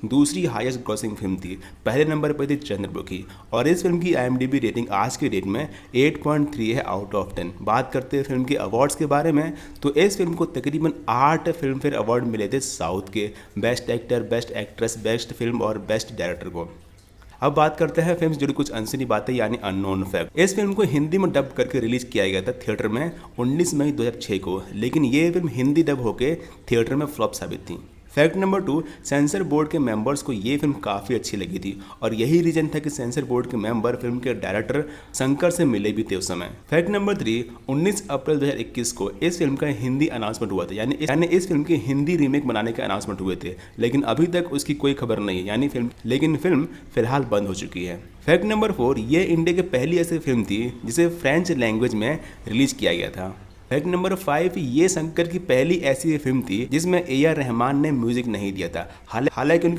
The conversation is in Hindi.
दूसरी हाईएस्ट ग्रॉसिंग फिल्म थी। पहले नंबर पर थी चंद्रमुखी और इस फिल्म की IMDb रेटिंग आज के डेट में 8.3 है आउट ऑफ 10। बात करते हैं फिल्म के अवार्ड्स के बारे में तो इस फिल्म को तकरीबन 8 फिल्म फेयर अवार्ड मिले थे साउथ के, best actor, best actress, best film और बेस्ट डायरेक्टर को। अब बात करते हैं फिल्म से जुड़ी कुछ अनसुनी बातें यानी अननोन फैक्ट। इस फिल्म को हिंदी में डब करके रिलीज किया गया था थिएटर में 19 मई 2006 को, लेकिन ये फिल्म हिंदी डब होकर थिएटर में फ्लॉप साबित थी। फैक्ट नंबर 2, सेंसर बोर्ड के मेंबर्स को ये फिल्म काफ़ी अच्छी लगी थी और यही रीजन था कि सेंसर बोर्ड के मेंबर फिल्म के डायरेक्टर शंकर से मिले भी थे उस समय। फैक्ट नंबर 3, 19 अप्रैल 2021 को इस फिल्म का हिंदी अनाउंसमेंट हुआ था, यानी इस फिल्म की हिंदी रीमेक बनाने के अनाउंसमेंट हुए थे, लेकिन अभी तक उसकी कोई खबर नहीं है, लेकिन फिल्म फिलहाल बंद हो चुकी है। फैक्ट नंबर 4, ये इंडिया की पहली ऐसी फिल्म थी जिसे फ्रेंच लैंग्वेज में रिलीज किया गया था। फैक्ट नंबर 5, ये शंकर की पहली ऐसी फिल्म थी जिसमें AR रहमान ने म्यूजिक नहीं दिया था। हालांकि उनकी